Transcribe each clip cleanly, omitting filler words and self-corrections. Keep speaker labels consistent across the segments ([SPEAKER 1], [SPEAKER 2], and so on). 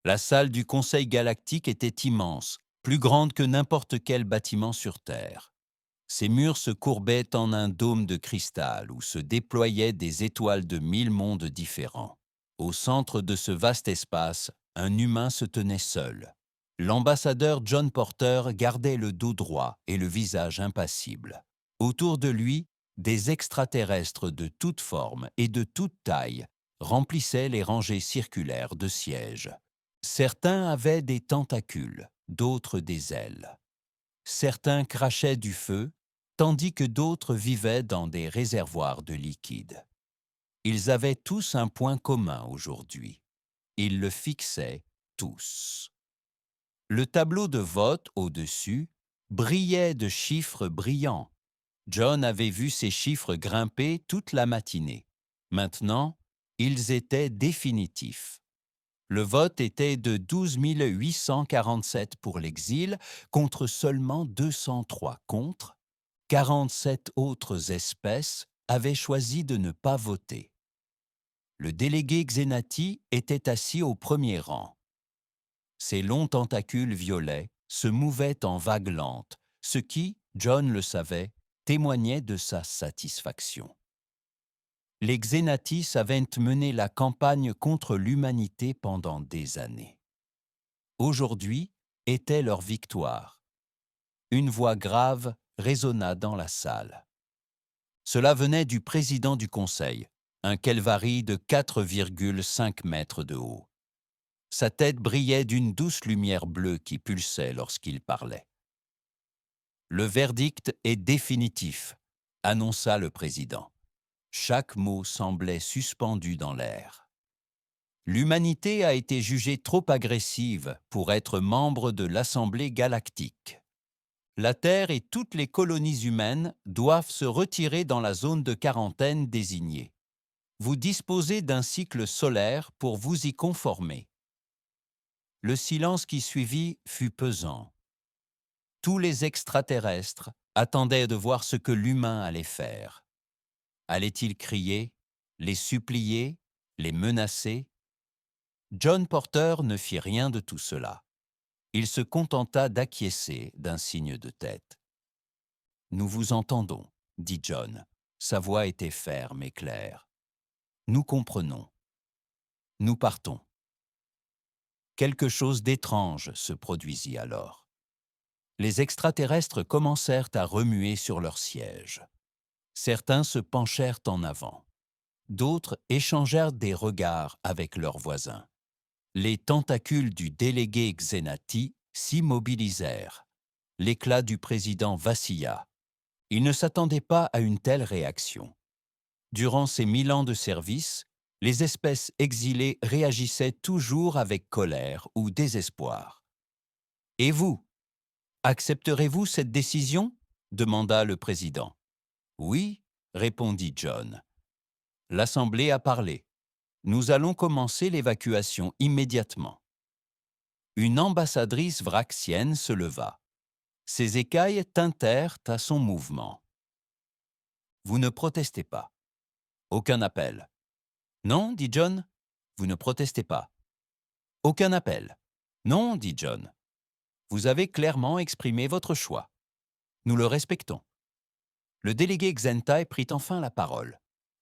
[SPEAKER 1] La salle du Conseil galactique était immense, plus grande que n'importe quel bâtiment sur Terre. Ses murs se courbaient en un dôme de cristal où se déployaient des étoiles de 1000 mondes différents. Au centre de ce vaste espace, un humain se tenait seul. L'ambassadeur John Porter gardait le dos droit et le visage impassible. Autour de lui, des extraterrestres de toutes formes et de toute taille remplissaient les rangées circulaires de sièges. Certains avaient des tentacules, d'autres des ailes. Certains crachaient du feu, tandis que d'autres vivaient dans des réservoirs de liquide. Ils avaient tous un point commun aujourd'hui. Ils le fixaient tous. Le tableau de vote au-dessus brillait de chiffres brillants. John avait vu ces chiffres grimper toute la matinée. Maintenant, ils étaient définitifs. Le vote était de 12 847 pour l'exil, contre seulement 203 contre. 47 autres espèces avaient choisi de ne pas voter. Le délégué Xenati était assis au premier rang. Ses longs tentacules violets se mouvaient en vagues lentes, ce qui, John le savait, témoignait de sa satisfaction. Les Xénatis avaient mené la campagne contre l'humanité pendant des années. Aujourd'hui était leur victoire. Une voix grave résonna dans la salle. Cela venait du président du Conseil, un Kelvari de 4,5 mètres de haut. Sa tête brillait d'une douce lumière bleue qui pulsait lorsqu'il parlait. « Le verdict est définitif », annonça le président. Chaque mot semblait suspendu dans l'air. L'humanité a été jugée trop agressive pour être membre de l'Assemblée galactique. La Terre et toutes les colonies humaines doivent se retirer dans la zone de quarantaine désignée. Vous disposez d'un cycle solaire pour vous y conformer. Le silence qui suivit fut pesant. Tous les extraterrestres attendaient de voir ce que l'humain allait faire. Allait-il crier, les supplier, les menacer? John Porter ne fit rien de tout cela. Il se contenta d'acquiescer d'un signe de tête. « Nous vous entendons, » dit John. Sa voix était ferme et claire. « Nous comprenons. Nous partons. » Quelque chose d'étrange se produisit alors. Les extraterrestres commencèrent à remuer sur leurs sièges. Certains se penchèrent en avant. D'autres échangèrent des regards avec leurs voisins. Les tentacules du délégué Xenati s'immobilisèrent. L'éclat du président vacilla. Il ne s'attendait pas à une telle réaction. Durant ces 1000 ans de service, les espèces exilées réagissaient toujours avec colère ou désespoir. « Et vous, accepterez-vous cette décision ?» demanda le président. « Oui », répondit John. « L'Assemblée a parlé. Nous allons commencer l'évacuation immédiatement. » Une ambassadrice vraxienne se leva. Ses écailles tintèrent à son mouvement. « Vous ne protestez pas. Aucun appel. »« Non, dit John. Vous ne protestez pas. »« Aucun appel. »« Non, dit John. Vous avez clairement exprimé votre choix. Nous le respectons. » Le délégué Xentai prit enfin la parole.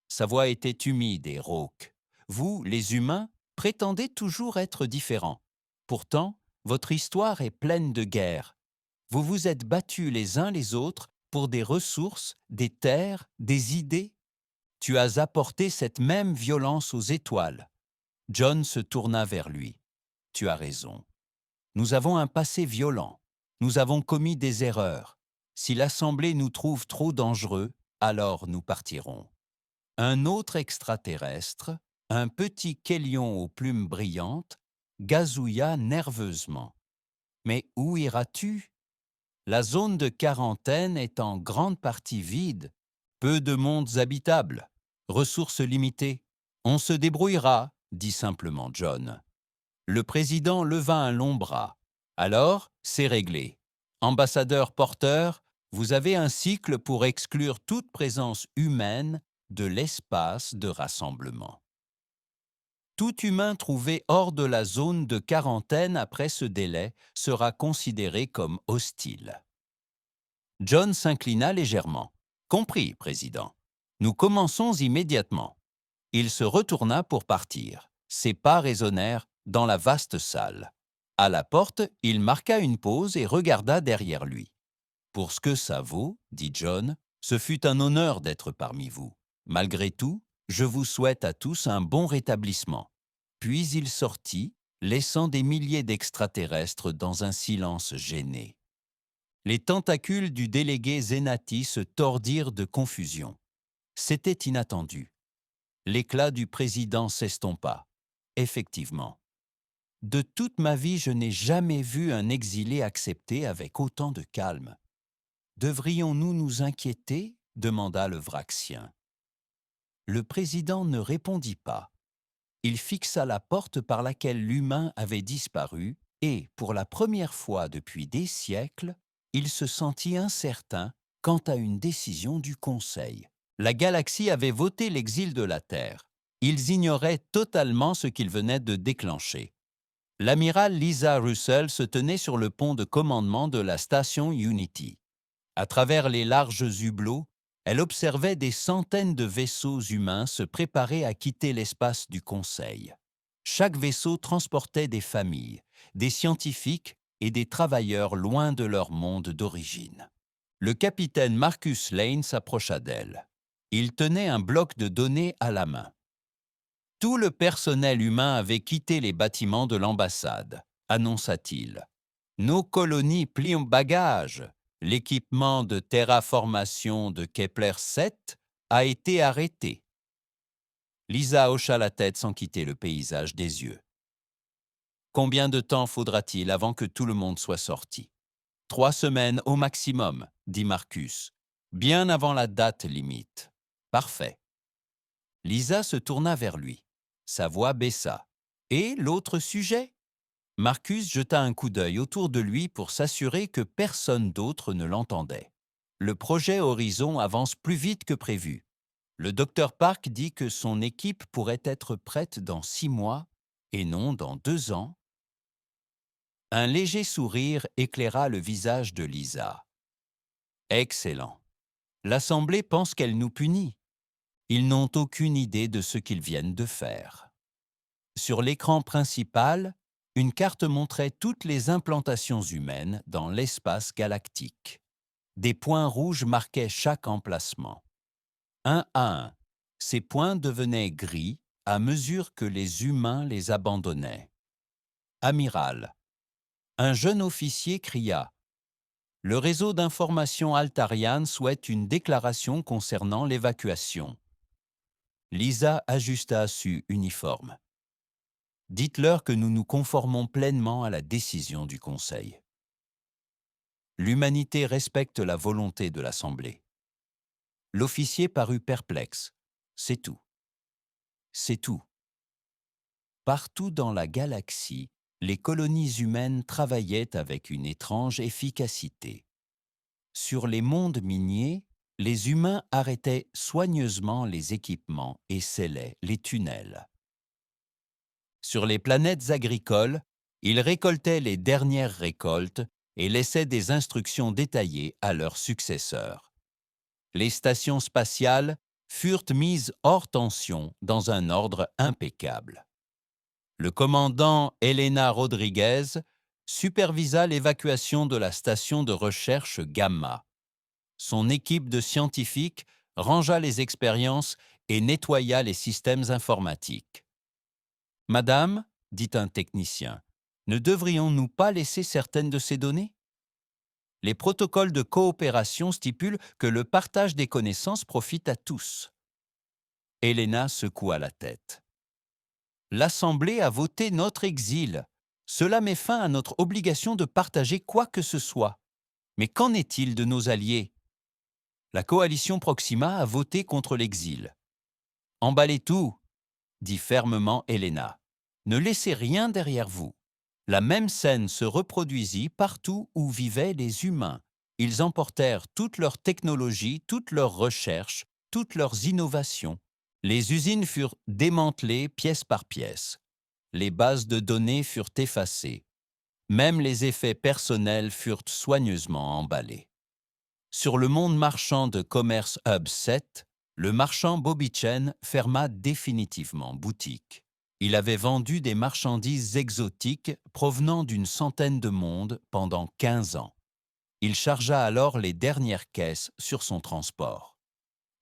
[SPEAKER 1] Sa voix était humide et rauque. Vous, les humains, prétendez toujours être différents. Pourtant, votre histoire est pleine de guerres. Vous vous êtes battus les uns les autres pour des ressources, des terres, des idées. Tu as apporté cette même violence aux étoiles. John se tourna vers lui. Tu as raison. Nous avons un passé violent. Nous avons commis des erreurs. Si l'Assemblée nous trouve trop dangereux, alors nous partirons. Un autre extraterrestre, un petit Kélion aux plumes brillantes, gazouilla nerveusement. « Mais où iras-tu? La zone de quarantaine est en grande partie vide, peu de mondes habitables, ressources limitées. On se débrouillera, » dit simplement John. Le président leva un long bras. « Alors, c'est réglé. Ambassadeur Porter, vous avez un cycle pour exclure toute présence humaine de l'espace de rassemblement. » Tout humain trouvé hors de la zone de quarantaine après ce délai sera considéré comme hostile. John s'inclina légèrement. Compris, président. Nous commençons immédiatement. Il se retourna pour partir. Ses pas résonnèrent dans la vaste salle. À la porte, il marqua une pause et regarda derrière lui. Pour ce que ça vaut, dit John, ce fut un honneur d'être parmi vous. Malgré tout, je vous souhaite à tous un bon rétablissement. Puis il sortit, laissant des milliers d'extraterrestres dans un silence gêné. Les tentacules du délégué Zenati se tordirent de confusion. C'était inattendu. L'éclat du président s'estompa. Effectivement. De toute ma vie, je n'ai jamais vu un exilé accepté avec autant de calme. Devrions-nous nous inquiéter ? Demanda le Vraxien. Le président ne répondit pas. Il fixa la porte par laquelle l'humain avait disparu et, pour la première fois depuis des siècles, il se sentit incertain quant à une décision du Conseil. La galaxie avait voté l'exil de la Terre. Ils ignoraient totalement ce qu'ils venaient de déclencher. L'amiral Lisa Russell se tenait sur le pont de commandement de la station Unity. À travers les larges hublots, elle observait des centaines de vaisseaux humains se préparer à quitter l'espace du Conseil. Chaque vaisseau transportait des familles, des scientifiques et des travailleurs loin de leur monde d'origine. Le capitaine Marcus Lane s'approcha d'elle. Il tenait un bloc de données à la main. Tout le personnel humain avait quitté les bâtiments de l'ambassade, annonça-t-il. Nos colonies plient bagages. L'équipement de terraformation de Kepler 7 a été arrêté. Lisa hocha la tête sans quitter le paysage des yeux. Combien de temps faudra-t-il avant que tout le monde soit sorti ? 3 semaines au maximum, dit Marcus, bien avant la date limite. Parfait. Lisa se tourna vers lui. Sa voix baissa. Et l'autre sujet ? Marcus jeta un coup d'œil autour de lui pour s'assurer que personne d'autre ne l'entendait. Le projet Horizon avance plus vite que prévu. Le docteur Park dit que son équipe pourrait être prête dans 6 mois et non dans 2 ans. Un léger sourire éclaira le visage de Lisa. Excellent. L'Assemblée pense qu'elle nous punit. Ils n'ont aucune idée de ce qu'ils viennent de faire. Sur l'écran principal, une carte montrait toutes les implantations humaines dans l'espace galactique. Des points rouges marquaient chaque emplacement. Un à un, ces points devenaient gris à mesure que les humains les abandonnaient. Amiral. Un jeune officier cria « Le réseau d'information Altarian souhaite une déclaration concernant l'évacuation. » Lisa ajusta su uniforme. Dites-leur que nous nous conformons pleinement à la décision du Conseil. L'humanité respecte la volonté de l'Assemblée. L'officier parut perplexe. C'est tout. C'est tout. Partout dans la galaxie, les colonies humaines travaillaient avec une étrange efficacité. Sur les mondes miniers, les humains arrêtaient soigneusement les équipements et scellaient les tunnels. Sur les planètes agricoles, ils récoltaient les dernières récoltes et laissaient des instructions détaillées à leurs successeurs. Les stations spatiales furent mises hors tension dans un ordre impeccable. Le commandant Elena Rodriguez supervisa l'évacuation de la station de recherche Gamma. Son équipe de scientifiques rangea les expériences et nettoya les systèmes informatiques. « Madame, dit un technicien, ne devrions-nous pas laisser certaines de ces données ? Les protocoles de coopération stipulent que le partage des connaissances profite à tous. » Elena secoua la tête. « L'Assemblée a voté notre exil. Cela met fin à notre obligation de partager quoi que ce soit. Mais qu'en est-il de nos alliés ? La coalition Proxima a voté contre l'exil. Emballez tout, dit fermement Elena. Ne laissez rien derrière vous. La même scène se reproduisit partout où vivaient les humains. Ils emportèrent toute leur technologie, toutes leurs recherches, toutes leurs innovations. Les usines furent démantelées pièce par pièce. Les bases de données furent effacées. Même les effets personnels furent soigneusement emballés. Sur le monde marchand de Commerce Hub 7, le marchand Bobby Chen ferma définitivement boutique. Il avait vendu des marchandises exotiques provenant d'une centaine de mondes pendant 15 ans. Il chargea alors les dernières caisses sur son transport.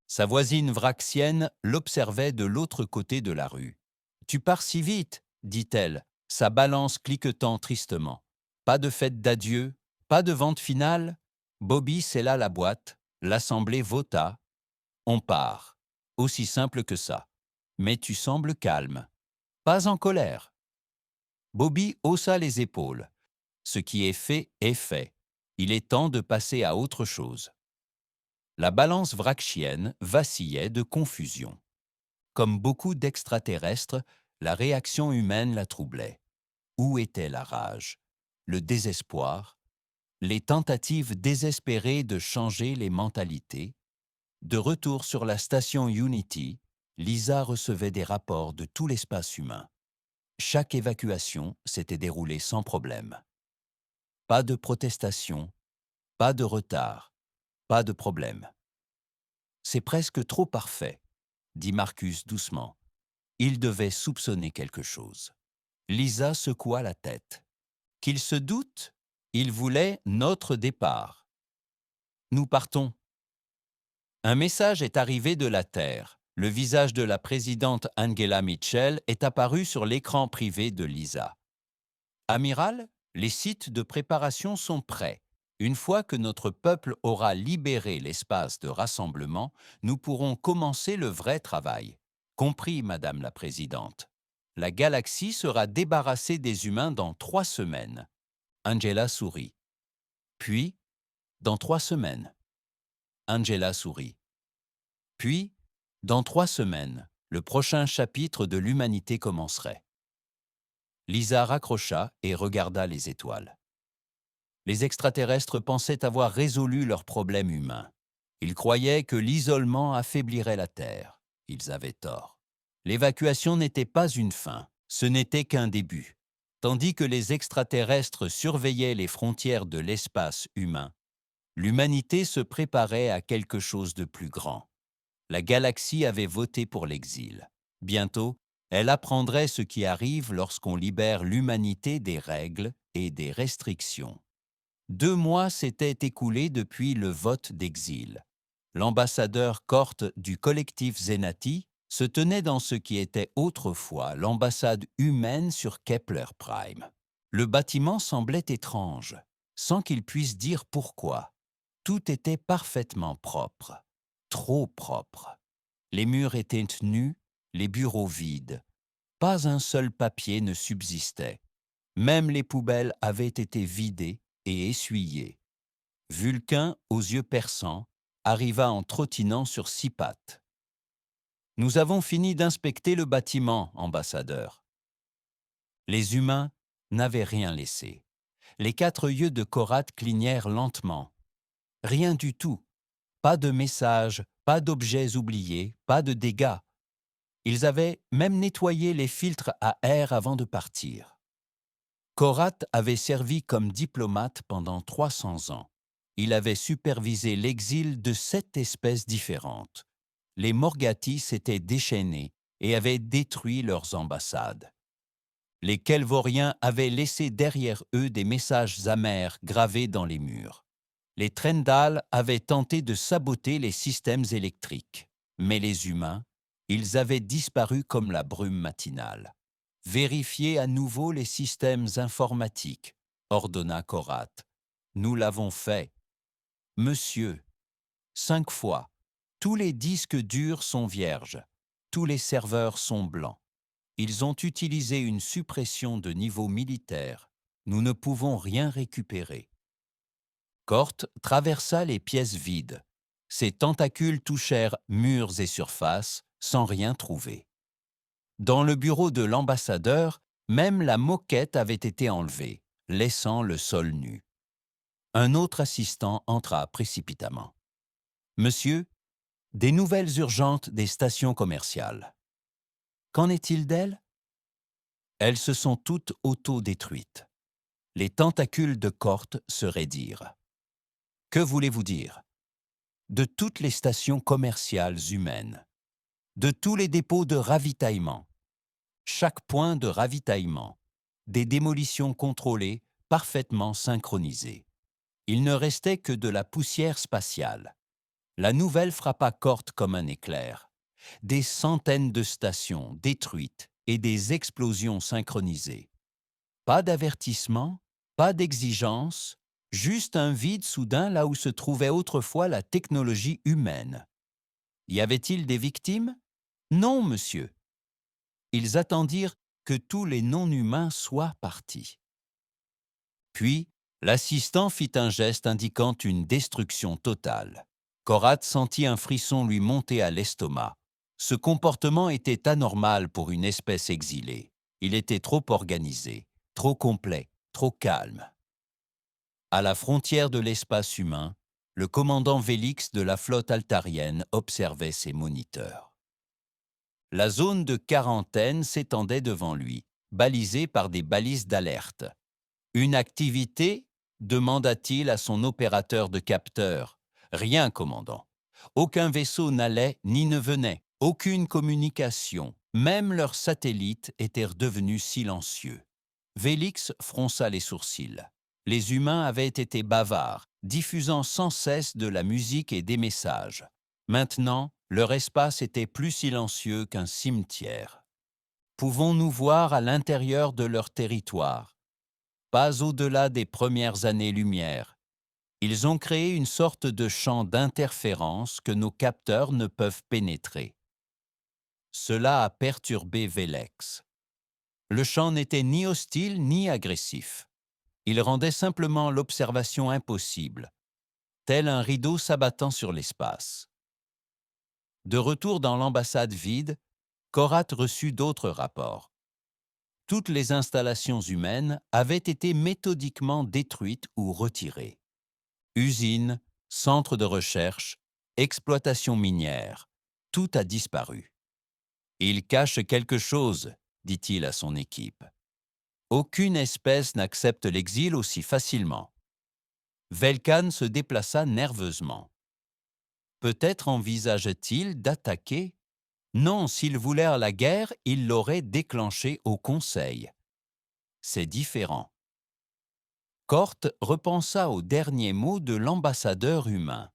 [SPEAKER 1] Sa voisine vraxienne l'observait de l'autre côté de la rue. « Tu pars si vite » dit-elle, sa balance cliquetant tristement. « Pas de fête d'adieu, pas de vente finale ?» Bobby scella la boîte, l'assemblée vota. « On part. » Aussi simple que ça. « Mais tu sembles calme. » « Pas en colère. » Bobby haussa les épaules. « Ce qui est fait est fait. Il est temps de passer à autre chose. » La balance vraxienne vacillait de confusion. Comme beaucoup d'extraterrestres, la réaction humaine la troublait. Où était la rage, le désespoir, les tentatives désespérées de changer les mentalités? De retour sur la station Unity, Lisa recevait des rapports de tout l'espace humain. Chaque évacuation s'était déroulée sans problème. Pas de protestation, pas de retard, pas de problème. « C'est presque trop parfait », dit Marcus doucement. Il devait soupçonner quelque chose. Lisa secoua la tête. « Qu'il se doute, il voulait notre départ. »« Nous partons. » Un message est arrivé de la Terre. Le visage de la présidente Angela Mitchell est apparu sur l'écran privé de Lisa. « Amiral, les sites de préparation sont prêts. Une fois que notre peuple aura libéré l'espace de rassemblement, nous pourrons commencer le vrai travail. Compris, Madame la Présidente. La galaxie sera débarrassée des humains dans 3 semaines. » Angela sourit. Puis, dans 3 semaines. Angela sourit. Puis, dans 3 semaines, le prochain chapitre de l'humanité commencerait. Lisa raccrocha et regarda les étoiles. Les extraterrestres pensaient avoir résolu leurs problèmes humains. Ils croyaient que l'isolement affaiblirait la Terre. Ils avaient tort. L'évacuation n'était pas une fin, ce n'était qu'un début. Tandis que les extraterrestres surveillaient les frontières de l'espace humain, l'humanité se préparait à quelque chose de plus grand. La galaxie avait voté pour l'exil. Bientôt, elle apprendrait ce qui arrive lorsqu'on libère l'humanité des règles et des restrictions. 2 mois s'étaient écoulés depuis le vote d'exil. L'ambassadeur Cort du collectif Zenati se tenait dans ce qui était autrefois l'ambassade humaine sur Kepler Prime. Le bâtiment semblait étrange, sans qu'il puisse dire pourquoi. Tout était parfaitement propre, trop propre. Les murs étaient nus, les bureaux vides. Pas un seul papier ne subsistait. Même les poubelles avaient été vidées et essuyées. Vulcain, aux yeux perçants, arriva en trottinant sur 6 pattes. « Nous avons fini d'inspecter le bâtiment, ambassadeur. » Les humains n'avaient rien laissé. Les 4 yeux de Korat clignèrent lentement. Rien du tout. Pas de messages, pas d'objets oubliés, pas de dégâts. Ils avaient même nettoyé les filtres à air avant de partir. Korat avait servi comme diplomate pendant 300 ans. Il avait supervisé l'exil de 7 espèces différentes. Les Morgati s'étaient déchaînés et avaient détruit leurs ambassades. Les Kelvoriens avaient laissé derrière eux des messages amers gravés dans les murs. Les Trendal avaient tenté de saboter les systèmes électriques. Mais les humains, ils avaient disparu comme la brume matinale. « Vérifiez à nouveau les systèmes informatiques », ordonna Korat. « Nous l'avons fait. » « Monsieur, 5 fois, tous les disques durs sont vierges, tous les serveurs sont blancs. Ils ont utilisé une suppression de niveau militaire. Nous ne pouvons rien récupérer. » Cort traversa les pièces vides. Ses tentacules touchèrent murs et surfaces sans rien trouver. Dans le bureau de l'ambassadeur, même la moquette avait été enlevée, laissant le sol nu. Un autre assistant entra précipitamment. « Monsieur, Des nouvelles urgentes des stations commerciales. Qu'en est-il d'elles? Elles se sont toutes auto-détruites. Les tentacules de Corte se raidirent. Que voulez-vous dire? De toutes les stations commerciales humaines, de tous les dépôts de ravitaillement, chaque point de ravitaillement, des démolitions contrôlées, parfaitement synchronisées. Il ne restait que de la poussière spatiale. La nouvelle frappa Corte comme un éclair. Des centaines de stations détruites et des explosions synchronisées. Pas d'avertissement, pas d'exigence, juste un vide soudain là où se trouvait autrefois la technologie humaine. Y avait-il des victimes? Non, monsieur. Ils attendirent que tous les non-humains soient partis. Puis, l'assistant fit un geste indiquant une destruction totale. Korat sentit un frisson lui monter à l'estomac. Ce comportement était anormal pour une espèce exilée. Il était trop organisé, trop complet, trop calme. À la frontière de l'espace humain, le commandant Vélix de la flotte altarienne observait ses moniteurs. La zone de quarantaine s'étendait devant lui, balisée par des balises d'alerte. Une activité? Demanda-t-il à son opérateur de capteur. Rien, commandant. Aucun vaisseau n'allait ni ne venait. Aucune communication. Même leurs satellites étaient redevenus silencieux. Vélix fronça les sourcils. Les humains avaient été bavards, diffusant sans cesse de la musique et des messages. Maintenant, leur espace était plus silencieux qu'un cimetière. Pouvons-nous voir à l'intérieur de leur territoire? Pas au-delà des premières années-lumière. Ils ont créé une sorte de champ d'interférence que nos capteurs ne peuvent pénétrer. Cela a perturbé Vélex. Le champ n'était ni hostile ni agressif. Il rendait simplement l'observation impossible, tel un rideau s'abattant sur l'espace. De retour dans l'ambassade vide, Korat reçut d'autres rapports. Toutes les installations humaines avaient été méthodiquement détruites ou retirées. Usines, centres de recherche, exploitation minière, tout a disparu. Il cache quelque chose, dit-il à son équipe. Aucune espèce n'accepte l'exil aussi facilement. Velkan se déplaça nerveusement. Peut-être envisage-t-il d'attaquer? Non, s'il voulait la guerre, il l'aurait déclenchée au Conseil. C'est différent. Corte repensa aux derniers mots de l'ambassadeur humain.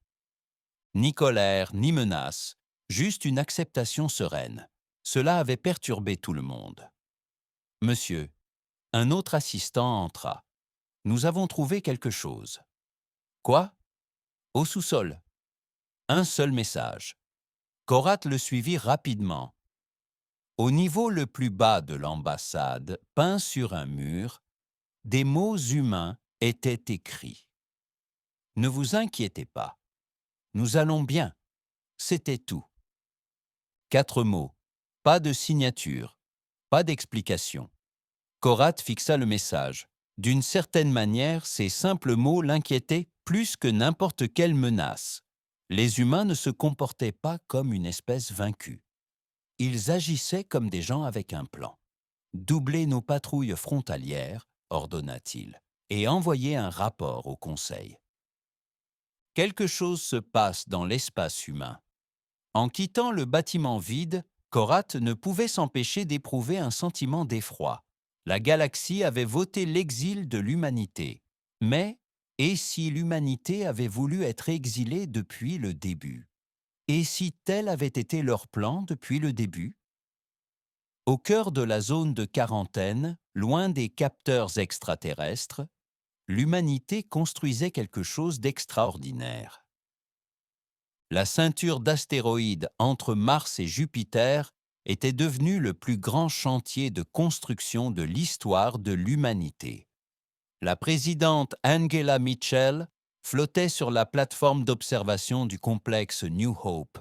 [SPEAKER 1] Ni colère, ni menace, juste une acceptation sereine. Cela avait perturbé tout le monde. Monsieur, un autre assistant entra. Nous avons trouvé quelque chose. Quoi? Au sous-sol. Un seul message. Korat le suivit rapidement. Au niveau le plus bas de l'ambassade, peint sur un mur, des mots humains étaient écrits. Ne vous inquiétez pas. Nous allons bien. C'était tout. 4 mots. Pas de signature. Pas d'explication. Korat fixa le message. D'une certaine manière, ces simples mots l'inquiétaient plus que n'importe quelle menace. Les humains ne se comportaient pas comme une espèce vaincue. Ils agissaient comme des gens avec un plan. Doublez nos patrouilles frontalières, ordonna-t-il, et envoyez un rapport au Conseil. Quelque chose se passe dans l'espace humain. En quittant le bâtiment vide, Korat ne pouvait s'empêcher d'éprouver un sentiment d'effroi. La galaxie avait voté l'exil de l'humanité. Mais, et si l'humanité avait voulu être exilée depuis le début? Et si tel avait été leur plan depuis le début? Au cœur de la zone de quarantaine, loin des capteurs extraterrestres, l'humanité construisait quelque chose d'extraordinaire. La ceinture d'astéroïdes entre Mars et Jupiter était devenue le plus grand chantier de construction de l'histoire de l'humanité. La présidente Angela Mitchell flottait sur la plateforme d'observation du complexe New Hope.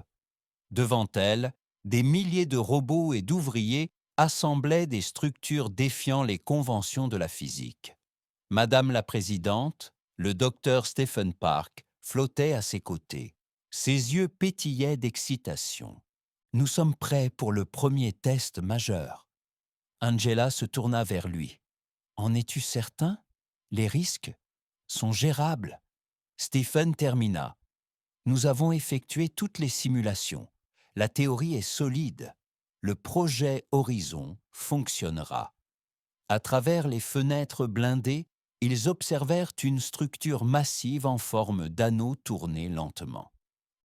[SPEAKER 1] Devant elle, des milliers de robots et d'ouvriers assemblaient des structures défiant les conventions de la physique. Madame la présidente, le docteur Stephen Park, flottait à ses côtés. Ses yeux pétillaient d'excitation. Nous sommes prêts pour le premier test majeur. Angela se tourna vers lui. En es-tu certain? Les risques sont gérables. Stephen termina. Nous avons effectué toutes les simulations. La théorie est solide. Le projet Horizon fonctionnera. À travers les fenêtres blindées, ils observèrent une structure massive en forme d'anneau tourner lentement.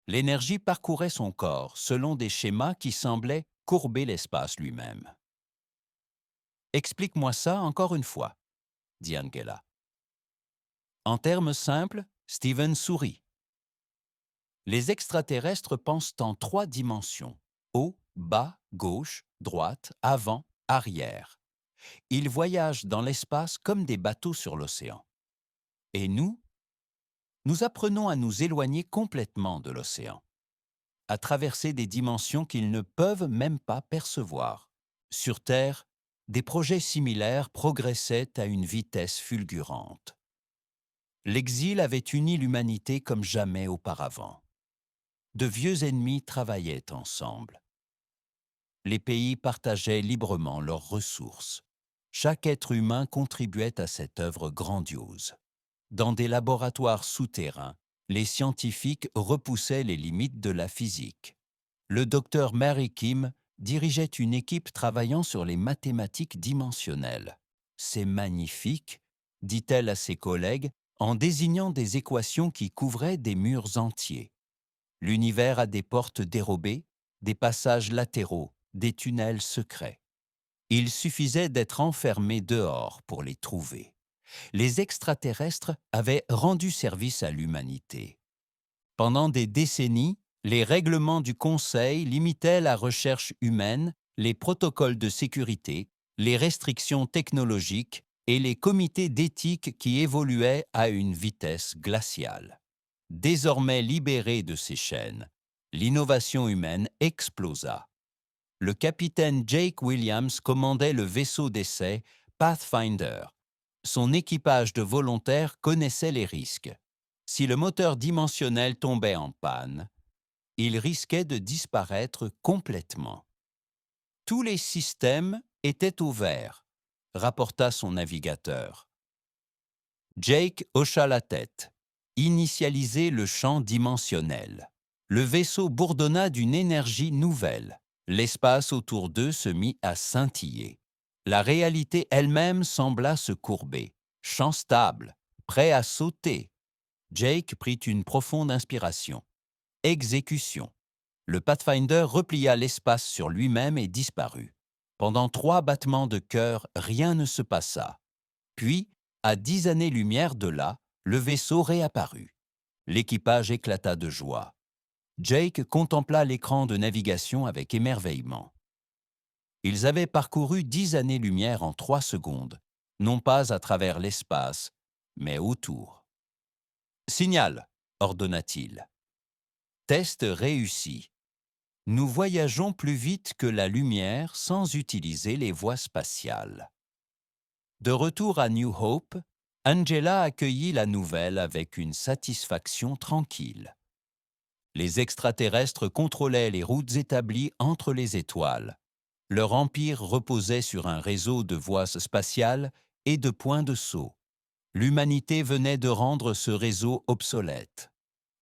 [SPEAKER 1] L'énergie parcourait son corps selon des schémas qui semblaient courber l'espace lui-même. « Explique-moi ça encore une fois, » dit Angela. En termes simples, Stephen sourit. Les extraterrestres pensent en 3 dimensions, haut, bas, gauche, droite, avant, arrière. Ils voyagent dans l'espace comme des bateaux sur l'océan. Et nous apprenons à nous éloigner complètement de l'océan, à traverser des dimensions qu'ils ne peuvent même pas percevoir. Sur Terre, des projets similaires progressaient à une vitesse fulgurante. L'exil avait uni l'humanité comme jamais auparavant. De vieux ennemis travaillaient ensemble. Les pays partageaient librement leurs ressources. Chaque être humain contribuait à cette œuvre grandiose. Dans des laboratoires souterrains, les scientifiques repoussaient les limites de la physique. Le docteur Mary Kim dirigeait une équipe travaillant sur les mathématiques dimensionnelles. « C'est magnifique », dit-elle à ses collègues en désignant des équations qui couvraient des murs entiers. L'univers a des portes dérobées, des passages latéraux, des tunnels secrets. Il suffisait d'être enfermé dehors pour les trouver. Les extraterrestres avaient rendu service à l'humanité. Pendant des décennies, les règlements du Conseil limitaient la recherche humaine, les protocoles de sécurité, les restrictions technologiques et les comités d'éthique qui évoluaient à une vitesse glaciale. Désormais libéré de ces chaînes, l'innovation humaine explosa. Le capitaine Jake Williams commandait le vaisseau d'essai Pathfinder. Son équipage de volontaires connaissait les risques. Si le moteur dimensionnel tombait en panne, il risquait de disparaître complètement. Tous les systèmes étaient au vert, rapporta son navigateur. Jake hocha la tête. Initialiser le champ dimensionnel. Le vaisseau bourdonna d'une énergie nouvelle. L'espace autour d'eux se mit à scintiller. La réalité elle-même sembla se courber. Champ stable, prêt à sauter. Jake prit une profonde inspiration. Exécution. Le Pathfinder replia l'espace sur lui-même et disparut. Pendant 3 battements de cœur, rien ne se passa. Puis, à 10 années-lumière de là, le vaisseau réapparut. L'équipage éclata de joie. Jake contempla l'écran de navigation avec émerveillement. Ils avaient parcouru 10 années-lumière en 3 secondes, non pas à travers l'espace, mais autour. « Signal !» ordonna-t-il. Test réussi. Nous voyageons plus vite que la lumière sans utiliser les voies spatiales. De retour à New Hope, Angela accueillit la nouvelle avec une satisfaction tranquille. Les extraterrestres contrôlaient les routes établies entre les étoiles. Leur empire reposait sur un réseau de voies spatiales et de points de saut. L'humanité venait de rendre ce réseau obsolète.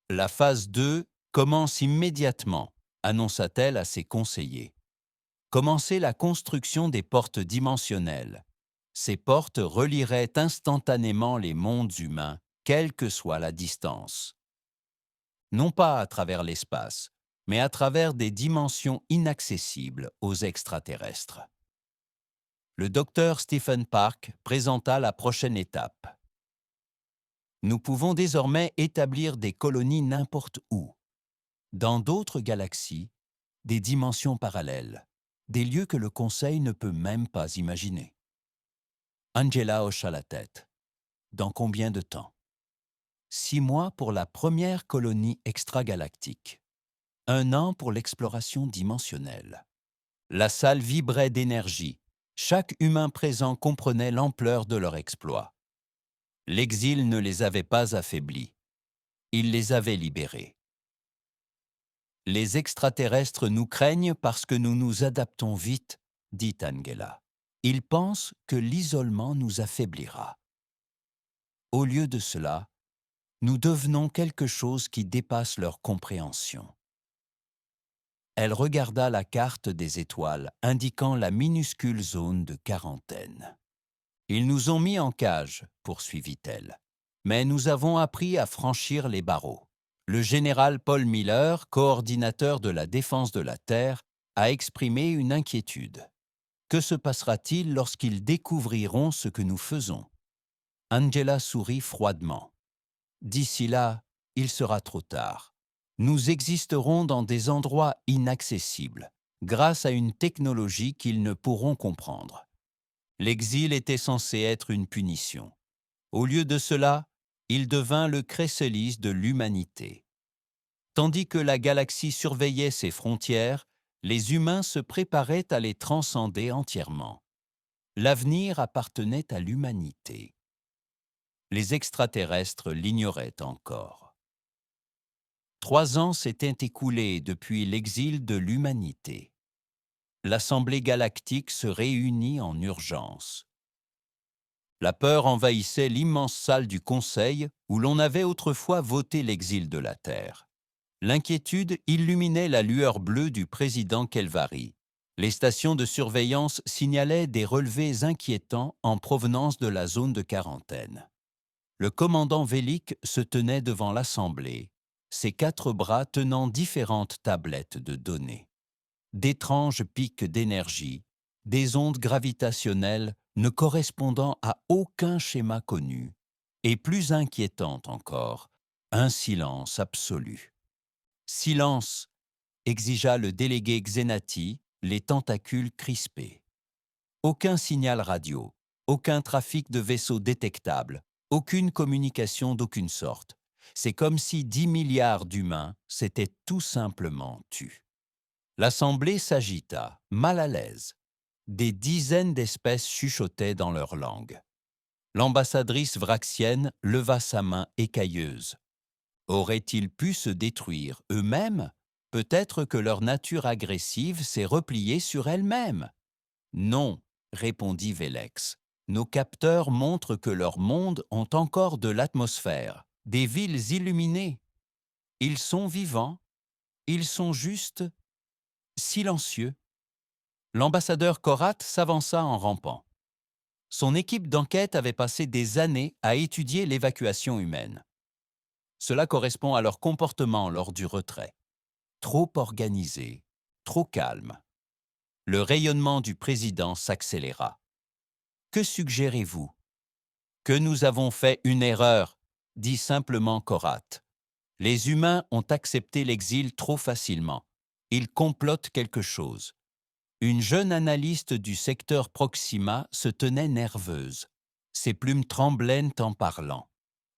[SPEAKER 1] La phase 2 commence immédiatement, annonça-t-elle à ses conseillers. Commencez la construction des portes dimensionnelles. Ces portes relieraient instantanément les mondes humains, quelle que soit la distance. Non pas à travers l'espace, mais à travers des dimensions inaccessibles aux extraterrestres. Le docteur Stephen Park présenta la prochaine étape. Nous pouvons désormais établir des colonies n'importe où, dans d'autres galaxies, des dimensions parallèles, des lieux que le Conseil ne peut même pas imaginer. Angela hocha la tête. Dans combien de temps? 6 mois pour la première colonie extragalactique. 1 an pour l'exploration dimensionnelle. La salle vibrait d'énergie. Chaque humain présent comprenait l'ampleur de leur exploit. L'exil ne les avait pas affaiblis. Il les avait libérés. Les extraterrestres nous craignent parce que nous nous adaptons vite, dit Angela. Ils pensent que l'isolement nous affaiblira. Au lieu de cela, nous devenons quelque chose qui dépasse leur compréhension. Elle regarda la carte des étoiles indiquant la minuscule zone de quarantaine. Ils nous ont mis en cage, poursuivit-elle, mais nous avons appris à franchir les barreaux. Le général Paul Miller, coordinateur de la défense de la Terre, a exprimé une inquiétude. Que se passera-t-il lorsqu'ils découvriront ce que nous faisons? Angela sourit froidement. D'ici là, il sera trop tard. Nous existerons dans des endroits inaccessibles, grâce à une technologie qu'ils ne pourront comprendre. L'exil était censé être une punition. Au lieu de cela, il devint le chrysalis de l'humanité. Tandis que la galaxie surveillait ses frontières, les humains se préparaient à les transcender entièrement. L'avenir appartenait à l'humanité. Les extraterrestres l'ignoraient encore. 3 ans s'étaient écoulés depuis l'exil de l'humanité. L'Assemblée galactique se réunit en urgence. La peur envahissait l'immense salle du Conseil où l'on avait autrefois voté l'exil de la Terre. L'inquiétude illuminait la lueur bleue du président Kelvari. Les stations de surveillance signalaient des relevés inquiétants en provenance de la zone de quarantaine. Le commandant Vélic se tenait devant l'Assemblée, ses 4 bras tenant différentes tablettes de données. D'étranges pics d'énergie, des ondes gravitationnelles ne correspondant à aucun schéma connu, et plus inquiétante encore, un silence absolu. Silence, exigea le délégué Xenati, les tentacules crispés. Aucun signal radio, aucun trafic de vaisseaux détectable, aucune communication d'aucune sorte. C'est comme si 10 milliards d'humains s'étaient tout simplement tus. L'Assemblée s'agita, mal à l'aise. Des dizaines d'espèces chuchotaient dans leur langue. L'ambassadrice vraxienne leva sa main écailleuse. Auraient-ils pu se détruire eux-mêmes? Peut-être que leur nature agressive s'est repliée sur elle-même. Non, répondit Vélex. Nos capteurs montrent que leurs mondes ont encore de l'atmosphère, des villes illuminées. Ils sont vivants, ils sont juste silencieux. L'ambassadeur Korat s'avança en rampant. Son équipe d'enquête avait passé des années à étudier l'évacuation humaine. Cela correspond à leur comportement lors du retrait. Trop organisé, trop calme. Le rayonnement du président s'accéléra. Que suggérez-vous? Que nous avons fait une erreur, dit simplement Korat. Les humains ont accepté l'exil trop facilement. Ils complotent quelque chose. Une jeune analyste du secteur Proxima se tenait nerveuse. Ses plumes tremblaient en parlant.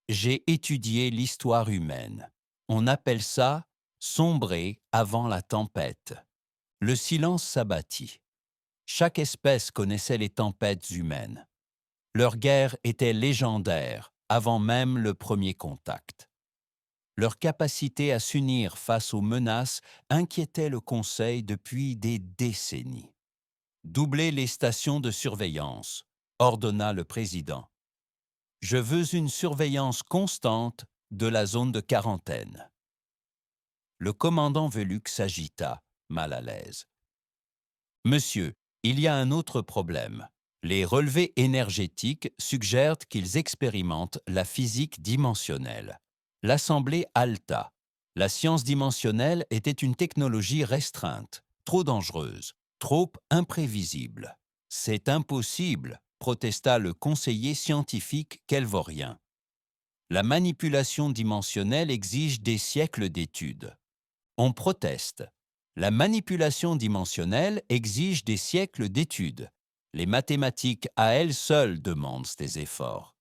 [SPEAKER 1] J'ai étudié l'histoire humaine. On appelle ça sombrer avant la tempête. Le silence s'abattit. Chaque espèce connaissait les tempêtes humaines. Leur guerre était légendaire avant même le premier contact. Leur capacité à s'unir face aux menaces inquiétait le Conseil depuis des décennies. Doublez les stations de surveillance, ordonna le président. Je veux une surveillance constante de la zone de quarantaine. Le commandant Velux s'agita, mal à l'aise. Monsieur, il y a un autre problème. Les relevés énergétiques suggèrent qu'ils expérimentent la physique dimensionnelle. L'Assemblée halta. La science dimensionnelle était une technologie restreinte, trop dangereuse, trop imprévisible. C'est impossible, protesta le conseiller scientifique kelvorien. La manipulation dimensionnelle exige des siècles d'études. On proteste. La manipulation dimensionnelle exige des siècles d'études. Les mathématiques à elles seules demandent ces efforts.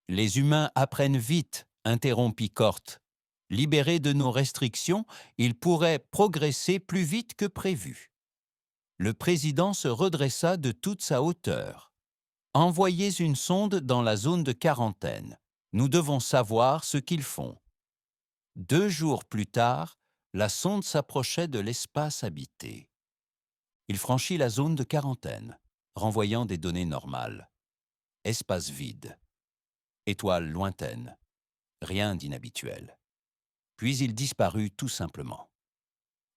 [SPEAKER 1] Les humains apprennent vite, interrompit Cort. Libérés de nos restrictions, ils pourraient progresser plus vite que prévu. Le président se redressa de toute sa hauteur. Envoyez une sonde dans la zone de quarantaine. Nous devons savoir ce qu'ils font. 2 jours plus tard, la sonde s'approchait de l'espace habité. Il franchit la zone de quarantaine, renvoyant des données normales. Espace vide. Étoile lointaine. Rien d'inhabituel. Puis il disparut tout simplement.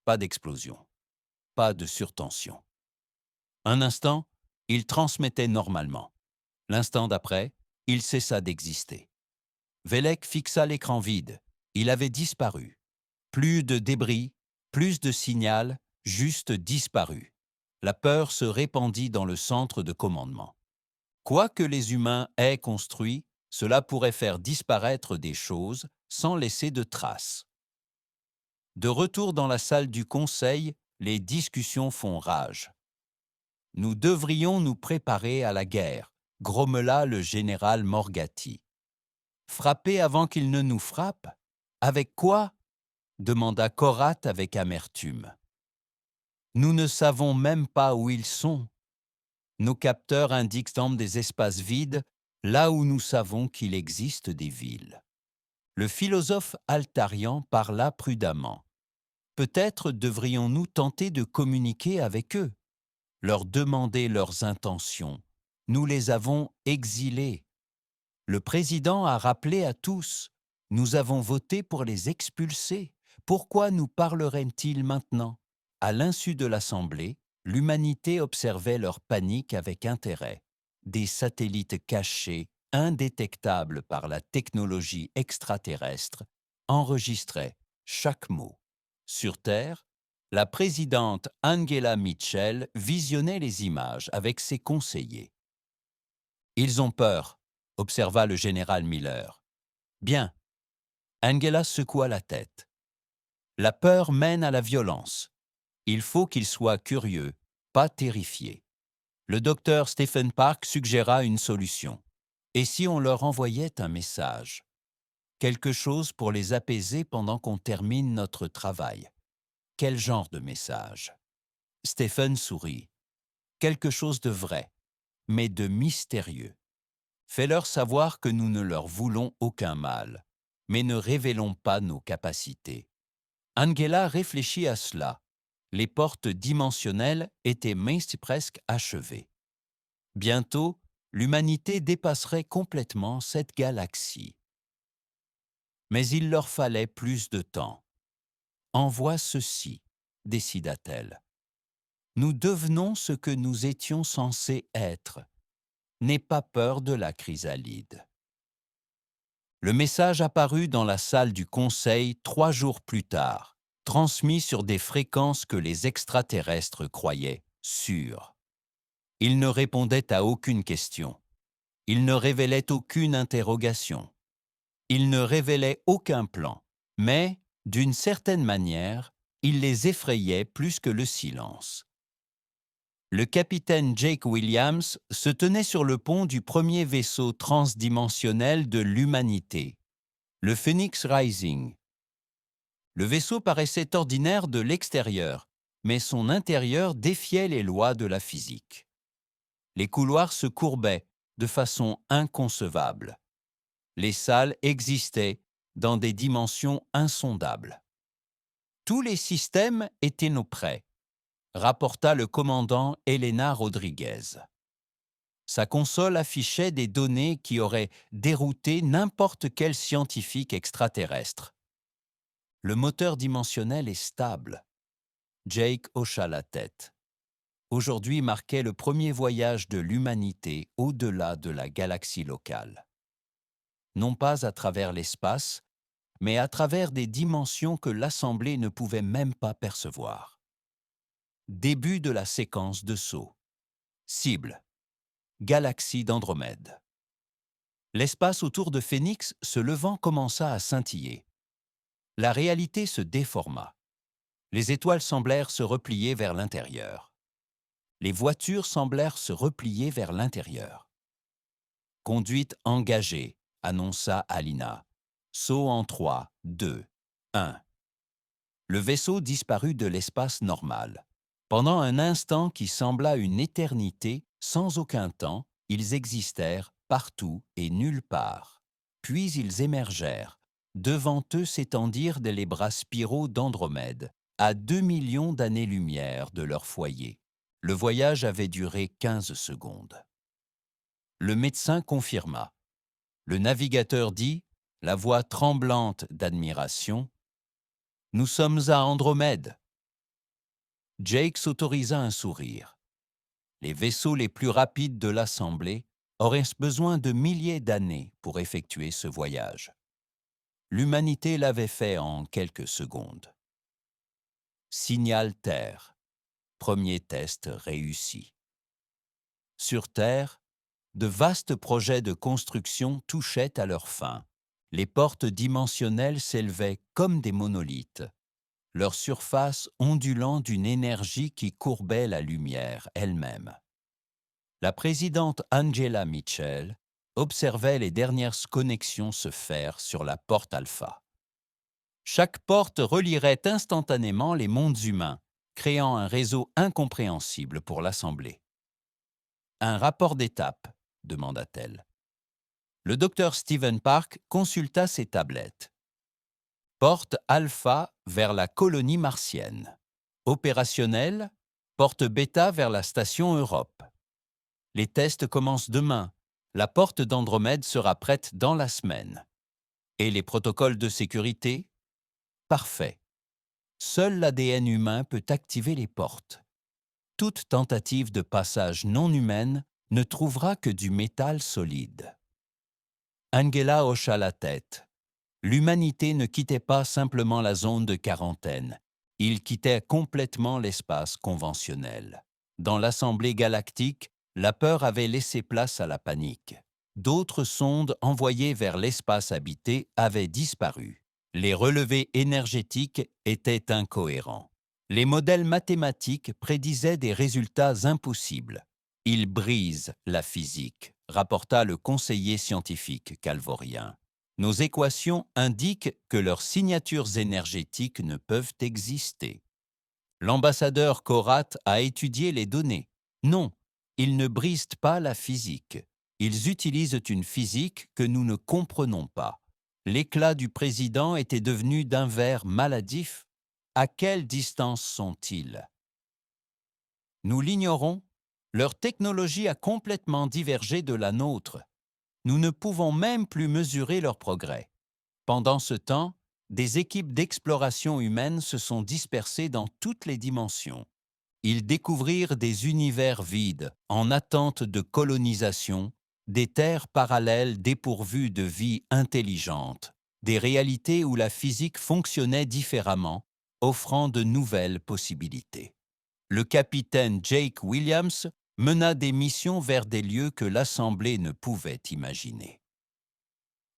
[SPEAKER 1] Pas d'explosion. Pas de surtension. Un instant, il transmettait normalement. L'instant d'après, il cessa d'exister. Vélec fixa l'écran vide. Il avait disparu. Plus de débris, plus de signal, juste disparu. La peur se répandit dans le centre de commandement. Quoi que les humains aient construit, cela pourrait faire disparaître des choses sans laisser de traces. De retour dans la salle du conseil, les discussions font rage. Nous devrions nous préparer à la guerre, grommela le général Morgatti. Frapper avant qu'il ne nous frappe? Avec quoi? Demanda Korat avec amertume. Nous ne savons même pas où ils sont. Nos capteurs indiquent dans des espaces vides, là où nous savons qu'il existe des villes. Le philosophe Altarian parla prudemment. Peut-être devrions-nous tenter de communiquer avec eux, leur demander leurs intentions. Nous les avons exilés. Le président a rappelé à tous, nous avons voté pour les expulser. Pourquoi nous parleraient-ils maintenant? À l'insu de l'Assemblée, l'humanité observait leur panique avec intérêt. Des satellites cachés, indétectables par la technologie extraterrestre, enregistraient chaque mot. Sur Terre, la présidente Angela Mitchell visionnait les images avec ses conseillers. « Ils ont peur », observa le général Miller. « Bien. » Angela secoua la tête. « La peur mène à la violence. Il faut qu'ils soient curieux, pas terrifiés. » Le docteur Stephen Park suggéra une solution. Et si on leur envoyait un message? Quelque chose pour les apaiser pendant qu'on termine notre travail. Quel genre de message? Stephen sourit. Quelque chose de vrai, mais de mystérieux. Fais-leur savoir que nous ne leur voulons aucun mal, mais ne révélons pas nos capacités. Angela réfléchit à cela. Les portes dimensionnelles étaient presque achevées. Bientôt, l'humanité dépasserait complètement cette galaxie. Mais il leur fallait plus de temps. « Envoie ceci », décida-t-elle. « Nous devenons ce que nous étions censés être. N'aie pas peur de la chrysalide. » Le message apparut dans la salle du Conseil 3 jours plus tard, transmis sur des fréquences que les extraterrestres croyaient sûres. Il ne répondait à aucune question. Il ne révélait aucune interrogation. Il ne révélait aucun plan. Mais, d'une certaine manière, il les effrayait plus que le silence. Le capitaine Jake Williams se tenait sur le pont du premier vaisseau transdimensionnel de l'humanité, le Phoenix Rising. Le vaisseau paraissait ordinaire de l'extérieur, mais son intérieur défiait les lois de la physique. Les couloirs se courbaient de façon inconcevable. Les salles existaient dans des dimensions insondables. Tous les systèmes étaient nos prêts, rapporta le commandant Elena Rodriguez. Sa console affichait des données qui auraient dérouté n'importe quel scientifique extraterrestre. Le moteur dimensionnel est stable. Jake hocha la tête. Aujourd'hui marquait le premier voyage de l'humanité au-delà de la galaxie locale. Non pas à travers l'espace, mais à travers des dimensions que l'Assemblée ne pouvait même pas percevoir. Début de la séquence de saut. Cible. Galaxie d'Andromède. L'espace autour de Phénix se levant commença à scintiller. La réalité se déforma. Les étoiles semblèrent se replier vers l'intérieur. Les voitures semblèrent se replier vers l'intérieur. Conduite engagée, annonça Alina. Saut en 3, 2, 1. Le vaisseau disparut de l'espace normal. Pendant un instant qui sembla une éternité, sans aucun temps, ils existèrent partout et nulle part. Puis ils émergèrent, Devant eux s'étendirent les bras spiraux d'Andromède, à 2 millions d'années-lumière de leur foyer. Le voyage avait duré 15 secondes. Le médecin confirma. Le navigateur dit, la voix tremblante d'admiration, « Nous sommes à Andromède !» Jake s'autorisa un sourire. Les vaisseaux les plus rapides de l'Assemblée auraient besoin de milliers d'années pour effectuer ce voyage. L'humanité l'avait fait en quelques secondes. Signal Terre. Premier test réussi. Sur Terre, de vastes projets de construction touchaient à leur fin. Les portes dimensionnelles s'élevaient comme des monolithes, leur surface ondulant d'une énergie qui courbait la lumière elle-même. La présidente Angela Mitchell observait les dernières connexions se faire sur la porte alpha. Chaque porte relierait instantanément les mondes humains, créant un réseau incompréhensible pour l'Assemblée. « Un rapport d'étape » demanda-t-elle. Le docteur Stephen Park consulta ses tablettes. Porte alpha vers la colonie martienne. Opérationnelle, porte bêta vers la station Europe. Les tests commencent demain. La porte d'Andromède sera prête dans la semaine. Et les protocoles de sécurité? Parfait. Seul l'ADN humain peut activer les portes. Toute tentative de passage non humaine ne trouvera que du métal solide. Angela hocha la tête. L'humanité ne quittait pas simplement la zone de quarantaine. Il quittait complètement l'espace conventionnel. Dans l'Assemblée galactique, la peur avait laissé place à la panique. D'autres sondes envoyées vers l'espace habité avaient disparu. Les relevés énergétiques étaient incohérents. Les modèles mathématiques prédisaient des résultats impossibles. Ils brisent la physique, rapporta le conseiller scientifique calvorien. Nos équations indiquent que leurs signatures énergétiques ne peuvent exister. L'ambassadeur Korat a étudié les données. Non, ils ne brisent pas la physique. Ils utilisent une physique que nous ne comprenons pas. L'éclat du président était devenu d'un vert maladif. À quelle distance sont-ils? Nous l'ignorons. Leur technologie a complètement divergé de la nôtre. Nous ne pouvons même plus mesurer leur progrès. Pendant ce temps, des équipes d'exploration humaine se sont dispersées dans toutes les dimensions. Ils découvrirent des univers vides, en attente de colonisation, des terres parallèles dépourvues de vie intelligente, des réalités où la physique fonctionnait différemment, offrant de nouvelles possibilités. Le capitaine Jake Williams mena des missions vers des lieux que l'Assemblée ne pouvait imaginer.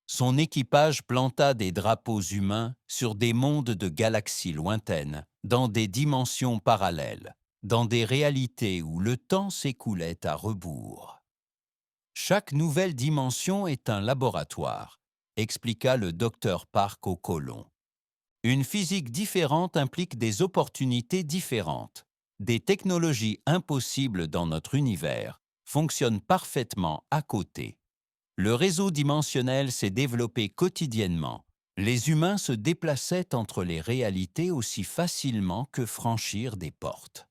[SPEAKER 1] Son équipage planta des drapeaux humains sur des mondes de galaxies lointaines, dans des dimensions parallèles, dans des réalités où le temps s'écoulait à rebours. Chaque nouvelle dimension est un laboratoire, expliqua le docteur Park aux colons. Une physique différente implique des opportunités différentes. Des technologies impossibles dans notre univers fonctionnent parfaitement à côté. Le réseau dimensionnel s'est développé quotidiennement. Les humains se déplaçaient entre les réalités aussi facilement que franchir des portes.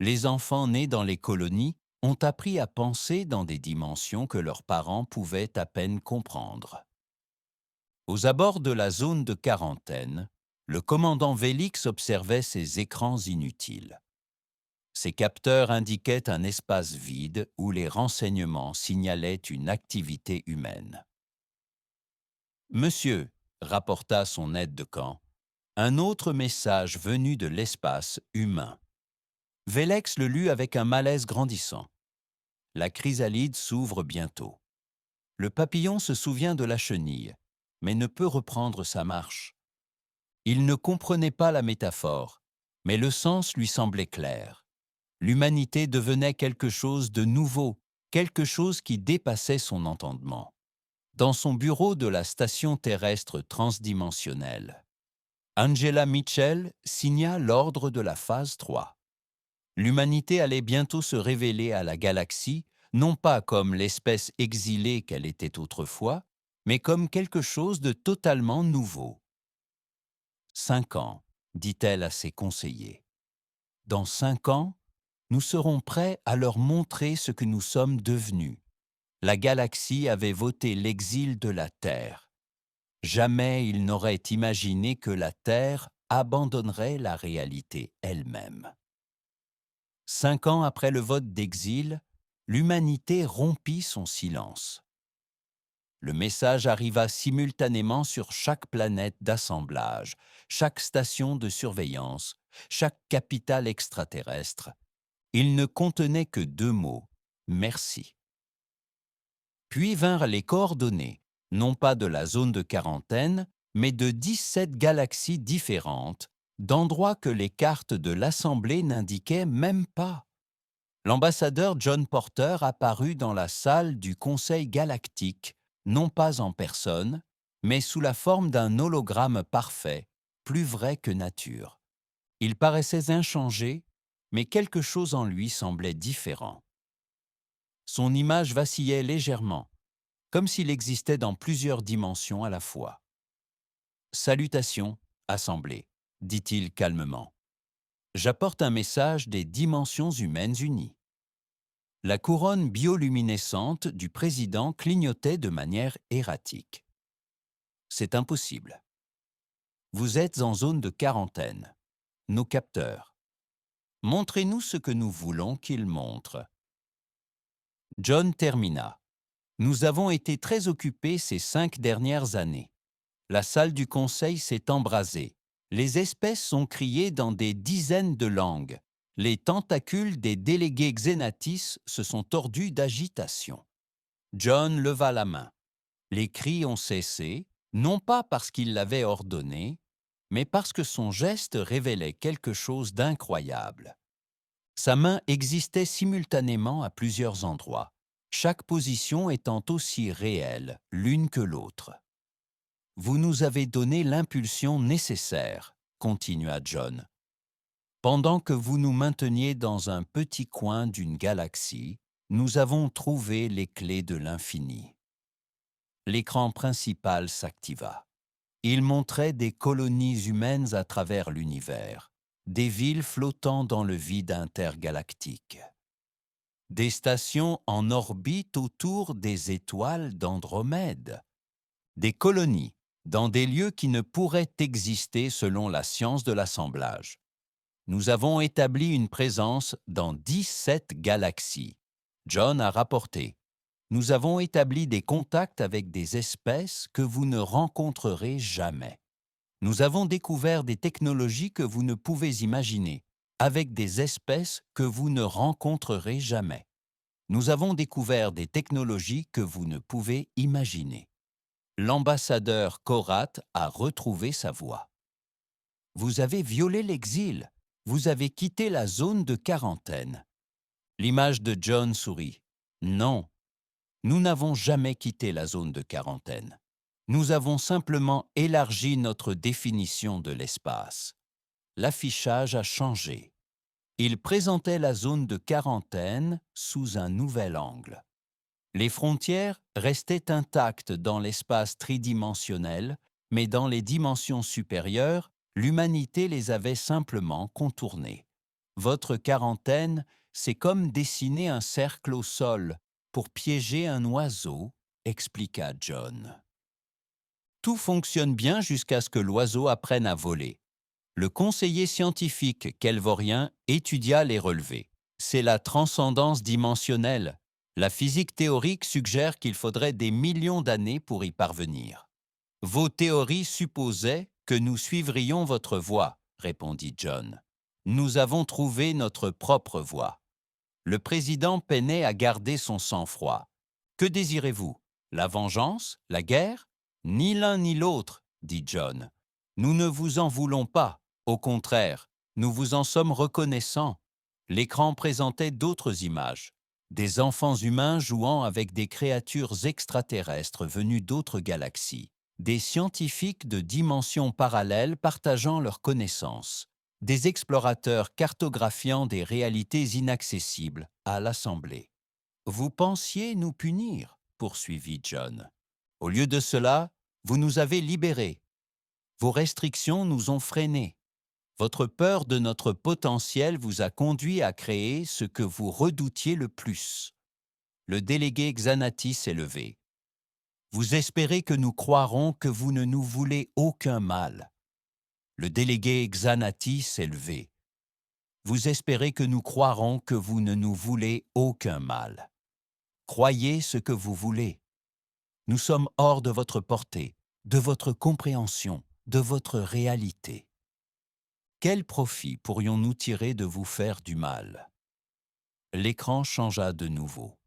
[SPEAKER 1] Les enfants nés dans les colonies ont appris à penser dans des dimensions que leurs parents pouvaient à peine comprendre. Aux abords de la zone de quarantaine, le commandant Vélix observait ces écrans inutiles. Ces capteurs indiquaient un espace vide où les renseignements signalaient une activité humaine. « Monsieur », rapporta son aide de camp, « un autre message venu de l'espace humain. » Vélex le lut avec un malaise grandissant. La chrysalide s'ouvre bientôt. Le papillon se souvient de la chenille, mais ne peut reprendre sa marche. Il ne comprenait pas la métaphore, mais le sens lui semblait clair. L'humanité devenait quelque chose de nouveau, quelque chose qui dépassait son entendement. Dans son bureau de la station terrestre transdimensionnelle, Angela Mitchell signa l'ordre de la phase 3. L'humanité allait bientôt se révéler à la galaxie, non pas comme l'espèce exilée qu'elle était autrefois, mais comme quelque chose de totalement nouveau. 5 ans, dit-elle à ses conseillers. Dans 5 ans, nous serons prêts à leur montrer ce que nous sommes devenus. La galaxie avait voté l'exil de la Terre. Jamais il n'aurait imaginé que la Terre abandonnerait la réalité elle-même. 5 ans après le vote d'exil, l'humanité rompit son silence. Le message arriva simultanément sur chaque planète d'assemblage, chaque station de surveillance, chaque capitale extraterrestre. Il ne contenait que 2 mots, merci. Puis vinrent les coordonnées, non pas de la zone de quarantaine, mais de 17 galaxies différentes, d'endroits que les cartes de l'Assemblée n'indiquaient même pas. L'ambassadeur John Porter apparut dans la salle du Conseil galactique, non pas en personne, mais sous la forme d'un hologramme parfait, plus vrai que nature. Il paraissait inchangé, mais quelque chose en lui semblait différent. Son image vacillait légèrement, comme s'il existait dans plusieurs dimensions à la fois. « Salutations, Assemblée », dit-il calmement. « J'apporte un message des dimensions humaines unies. » La couronne bioluminescente du président clignotait de manière erratique. « C'est impossible. Vous êtes en zone de quarantaine. Nos capteurs. Montrez-nous ce que nous voulons qu'ils montrent. » John termina. « Nous avons été très occupés ces 5 dernières années. La salle du conseil s'est embrasée. Les espèces ont crié dans des dizaines de langues. Les tentacules des délégués Xénatis se sont tordus d'agitation. » John leva la main. Les cris ont cessé, non pas parce qu'il l'avait ordonné, mais parce que son geste révélait quelque chose d'incroyable. Sa main existait simultanément à plusieurs endroits, chaque position étant aussi réelle l'une que l'autre. « Vous nous avez donné l'impulsion nécessaire, » continua John. « Pendant que vous nous mainteniez dans un petit coin d'une galaxie, nous avons trouvé les clés de l'infini. » L'écran principal s'activa. Il montrait des colonies humaines à travers l'univers, des villes flottant dans le vide intergalactique, des stations en orbite autour des étoiles d'Andromède, des colonies dans des lieux qui ne pourraient exister selon la science de l'assemblage. Nous avons établi une présence dans 17 galaxies. John a rapporté. Nous avons établi des contacts avec des espèces que vous ne rencontrerez jamais. Nous avons découvert des technologies que vous ne pouvez imaginer, avec des espèces que vous ne rencontrerez jamais. Nous avons découvert des technologies que vous ne pouvez imaginer. L'ambassadeur Korat a retrouvé sa voix. Vous avez violé l'exil. Vous avez quitté la zone de quarantaine. L'image de John sourit. Non, nous n'avons jamais quitté la zone de quarantaine. Nous avons simplement élargi notre définition de l'espace. L'affichage a changé. Il présentait la zone de quarantaine sous un nouvel angle. Les frontières restaient intactes dans l'espace tridimensionnel, mais dans les dimensions supérieures, l'humanité les avait simplement contournées. Votre quarantaine, c'est comme dessiner un cercle au sol pour piéger un oiseau, expliqua John. Tout fonctionne bien jusqu'à ce que l'oiseau apprenne à voler. Le conseiller scientifique kelvorien étudia les relevés. C'est la transcendance dimensionnelle. La physique théorique suggère qu'il faudrait des millions d'années pour y parvenir. Vos théories supposaient que nous suivrions votre voie, répondit John. Nous avons trouvé notre propre voie. Le président peinait à garder son sang-froid. Que désirez-vous? La vengeance? La guerre? Ni l'un ni l'autre, dit John. Nous ne vous en voulons pas. Au contraire, nous vous en sommes reconnaissants. L'écran présentait d'autres images. Des enfants humains jouant avec des créatures extraterrestres venues d'autres galaxies. Des scientifiques de dimensions parallèles partageant leurs connaissances. Des explorateurs cartographiant des réalités inaccessibles à l'Assemblée. « Vous pensiez nous punir ?» poursuivit John. Au lieu de cela, vous nous avez libérés. Vos restrictions nous ont freinés. Votre peur de notre potentiel vous a conduit à créer ce que vous redoutiez le plus. Le délégué Xanati s'est levé. Vous espérez que nous croirons que vous ne nous voulez aucun mal. Le délégué Xanati s'est levé. Vous espérez que nous croirons que vous ne nous voulez aucun mal. Croyez ce que vous voulez. Nous sommes hors de votre portée, de votre compréhension, de votre réalité. Quel profit pourrions-nous tirer de vous faire du mal? L'écran changea de nouveau.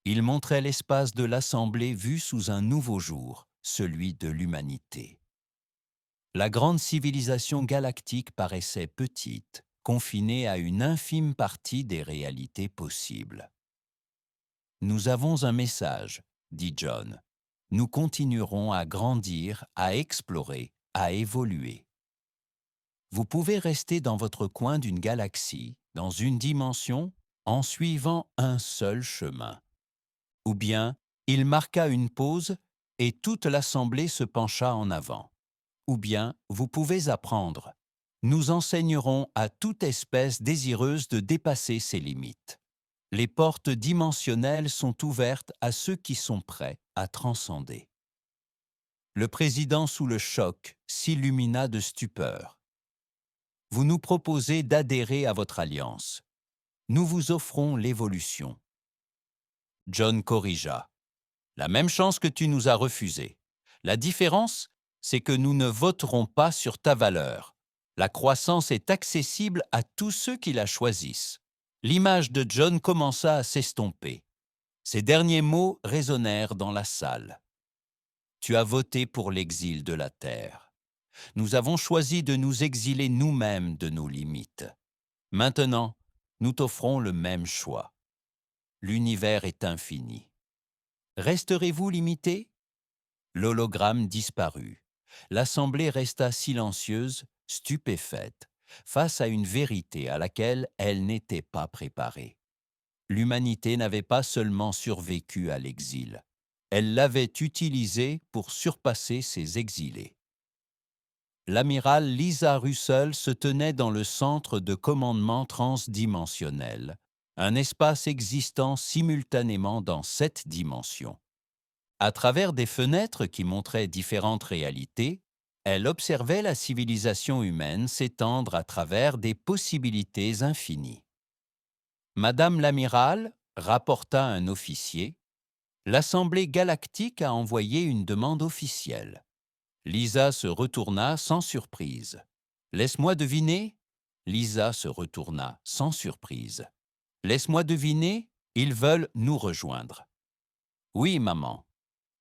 [SPEAKER 1] Il montrait l'espace de l'Assemblée vu sous un nouveau jour, celui de l'humanité. La grande civilisation galactique paraissait petite, confinée à une infime partie des réalités possibles. « Nous avons un message, » dit John. « Nous continuerons à grandir, à explorer, à évoluer. Vous pouvez rester dans votre coin d'une galaxie, dans une dimension, en suivant un seul chemin. » Ou bien, il marqua une pause et toute l'assemblée se pencha en avant. Ou bien, vous pouvez apprendre. Nous enseignerons à toute espèce désireuse de dépasser ses limites. Les portes dimensionnelles sont ouvertes à ceux qui sont prêts à transcender. Le président, sous le choc, s'illumina de stupeur. Vous nous proposez d'adhérer à votre alliance. Nous vous offrons l'évolution. John corrigea. La même chance que tu nous as refusée. La différence, c'est que nous ne voterons pas sur ta valeur. La croissance est accessible à tous ceux qui la choisissent. L'image de John commença à s'estomper. Ces derniers mots résonnèrent dans la salle. Tu as voté pour l'exil de la terre. Nous avons choisi de nous exiler nous-mêmes de nos limites. Maintenant, nous t'offrons le même choix. L'univers est infini. Resterez-vous limité? L'hologramme disparut. L'assemblée resta silencieuse, stupéfaite, face à une vérité à laquelle elle n'était pas préparée. L'humanité n'avait pas seulement survécu à l'exil, elle l'avait utilisé pour surpasser ses exilés. L'amiral Lisa Russell se tenait dans le centre de commandement transdimensionnel, un espace existant simultanément dans 7 dimensions. À travers des fenêtres qui montraient différentes réalités, elle observait la civilisation humaine s'étendre à travers des possibilités infinies. Madame l'amiral, rapporta un officier, l'Assemblée galactique a envoyé une demande officielle. Lisa se retourna sans surprise. Laisse-moi deviner. Lisa se retourna sans surprise. Laisse-moi deviner, ils veulent nous rejoindre. Oui, maman.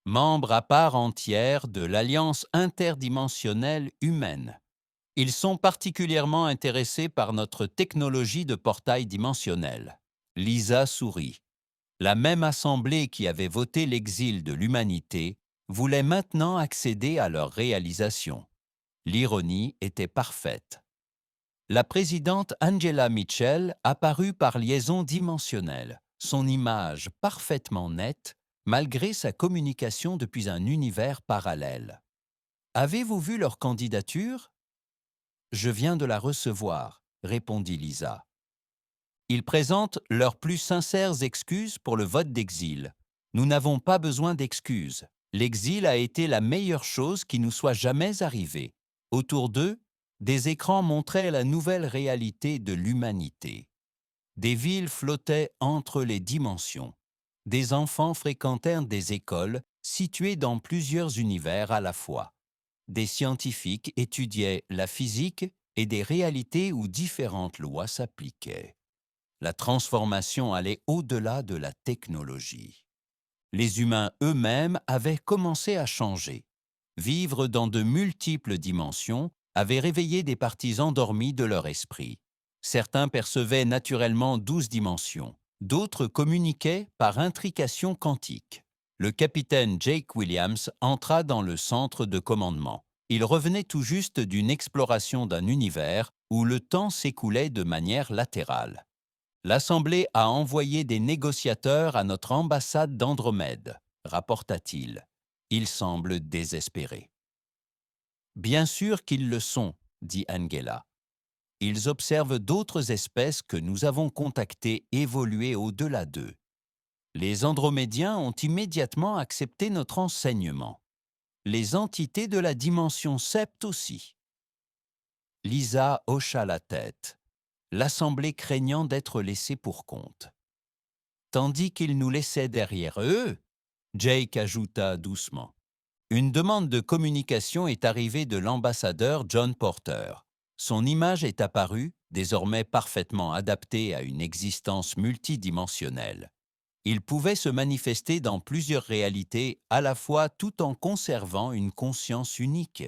[SPEAKER 1] Membres à part entière de l'Alliance interdimensionnelle humaine. Ils sont particulièrement intéressés par notre technologie de portail dimensionnel. Lisa sourit. La même assemblée qui avait voté l'exil de l'humanité voulait maintenant accéder à leur réalisation. L'ironie était parfaite. La présidente Angela Mitchell apparut par liaison dimensionnelle, son image parfaitement nette, malgré sa communication depuis un univers parallèle. Avez-vous vu leur candidature? Je viens de la recevoir, répondit Lisa. Ils présentent leurs plus sincères excuses pour le vote d'exil. Nous n'avons pas besoin d'excuses. L'exil a été la meilleure chose qui nous soit jamais arrivée. Autour d'eux, des écrans montraient la nouvelle réalité de l'humanité. Des villes flottaient entre les dimensions. Des enfants fréquentèrent des écoles situées dans plusieurs univers à la fois. Des scientifiques étudiaient la physique et des réalités où différentes lois s'appliquaient. La transformation allait au-delà de la technologie. Les humains eux-mêmes avaient commencé à changer. Vivre dans de multiples dimensions avait réveillé des parties endormies de leur esprit. Certains percevaient naturellement 12 dimensions, d'autres communiquaient par intrication quantique. Le capitaine Jake Williams entra dans le centre de commandement. Il revenait tout juste d'une exploration d'un univers où le temps s'écoulait de manière latérale. L'Assemblée a envoyé des négociateurs à notre ambassade d'Andromède, rapporta-t-il. Ils semblent désespérés. Bien sûr qu'ils le sont, dit Angela. Ils observent d'autres espèces que nous avons contactées évoluer au-delà d'eux. Les Andromédiens ont immédiatement accepté notre enseignement. Les entités de la dimension sept aussi. Lisa hocha la tête, l'assemblée craignant d'être laissée pour compte. Tandis qu'ils nous laissaient derrière eux, Jake ajouta doucement. Une demande de communication est arrivée de l'ambassadeur John Porter. Son image est apparue, désormais parfaitement adaptée à une existence multidimensionnelle. Il pouvait se manifester dans plusieurs réalités à la fois tout en conservant une conscience unique.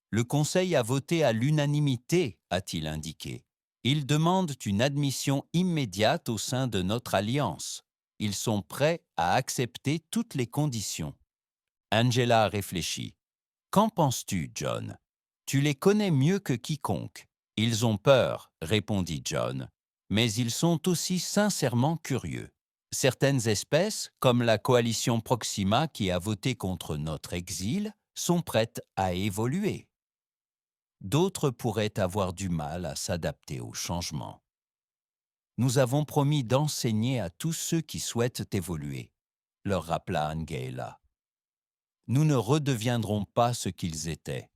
[SPEAKER 1] Le Conseil a voté à l'unanimité, a-t-il indiqué. Ils demandent une admission immédiate au sein de notre alliance. Ils sont prêts à accepter toutes les conditions. Angela réfléchit. Qu'en penses-tu, John? Tu les connais mieux que quiconque. Ils ont peur, répondit John, mais ils sont aussi sincèrement curieux. Certaines espèces, comme la coalition Proxima qui a voté contre notre exil, sont prêtes à évoluer. D'autres pourraient avoir du mal à s'adapter au changement. Nous avons promis d'enseigner à tous ceux qui souhaitent évoluer, leur rappela Angela. Nous ne redeviendrons pas ce qu'ils étaient.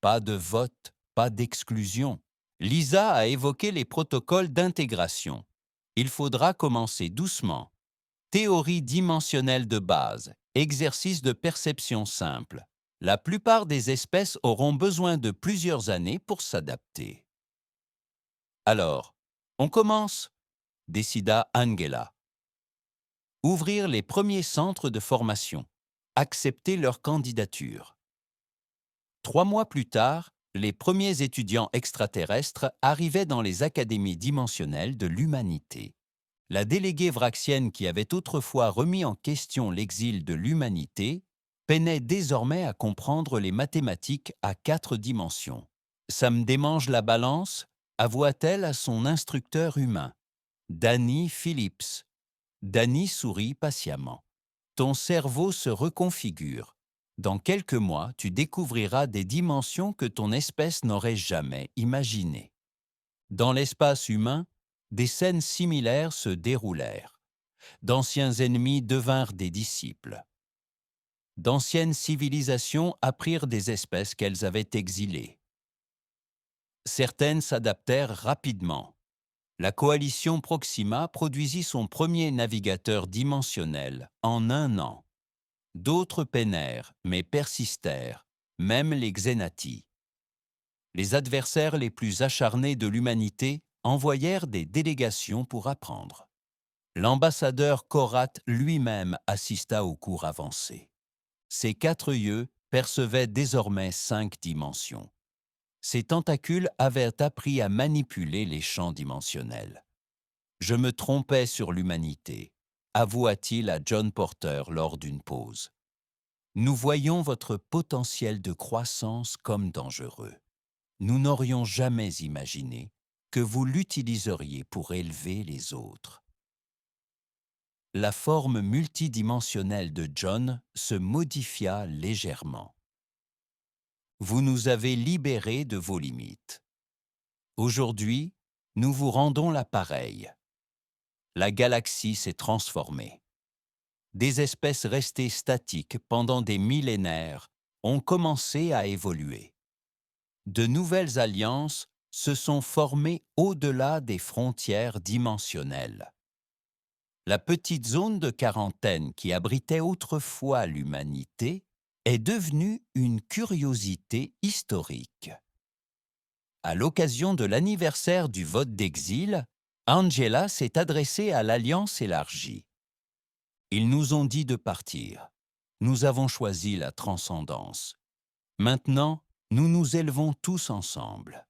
[SPEAKER 1] Pas de vote, pas d'exclusion. Lisa a évoqué les protocoles d'intégration. Il faudra commencer doucement. Théorie dimensionnelle de base, exercice de perception simple. La plupart des espèces auront besoin de plusieurs années pour s'adapter. Alors, on commence, décida Angela. Ouvrir les premiers centres de formation. Accepter leur candidature. 3 mois plus tard, les premiers étudiants extraterrestres arrivaient dans les académies dimensionnelles de l'humanité. La déléguée vraxienne qui avait autrefois remis en question l'exil de l'humanité peinait désormais à comprendre les mathématiques à 4 dimensions. « Ça me démange la balance », avoua-t-elle à son instructeur humain, Danny Phillips. Danny sourit patiemment. « Ton cerveau se reconfigure. Dans quelques mois, tu découvriras des dimensions que ton espèce n'aurait jamais imaginées. » Dans l'espace humain, des scènes similaires se déroulèrent. D'anciens ennemis devinrent des disciples. D'anciennes civilisations apprirent des espèces qu'elles avaient exilées. Certaines s'adaptèrent rapidement. La coalition Proxima produisit son premier navigateur dimensionnel en 1 an. D'autres peinèrent, mais persistèrent, même les Xenati. Les adversaires les plus acharnés de l'humanité envoyèrent des délégations pour apprendre. L'ambassadeur Korat lui-même assista au cours avancé. Ses 4 yeux percevaient désormais 5 dimensions. Ses tentacules avaient appris à manipuler les champs dimensionnels. « Je me trompais sur l'humanité », avoua-t-il à John Porter lors d'une pause. « Nous voyons votre potentiel de croissance comme dangereux. Nous n'aurions jamais imaginé que vous l'utiliseriez pour élever les autres. » La forme multidimensionnelle de John se modifia légèrement. « Vous nous avez libérés de vos limites. Aujourd'hui, nous vous rendons l'appareil. » La galaxie s'est transformée. Des espèces restées statiques pendant des millénaires ont commencé à évoluer. De nouvelles alliances se sont formées au-delà des frontières dimensionnelles. La petite zone de quarantaine qui abritait autrefois l'humanité est devenue une curiosité historique. À l'occasion de l'anniversaire du vote d'exil, Angela s'est adressée à l'Alliance élargie. Ils nous ont dit de partir. Nous avons choisi la transcendance. Maintenant, nous nous élevons tous ensemble.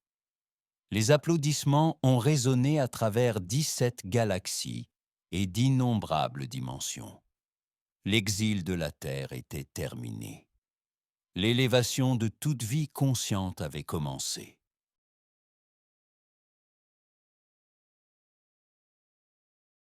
[SPEAKER 1] Les applaudissements ont résonné à travers 17 galaxies et d'innombrables dimensions. L'exil de la Terre était terminé. L'élévation de toute vie consciente avait commencé.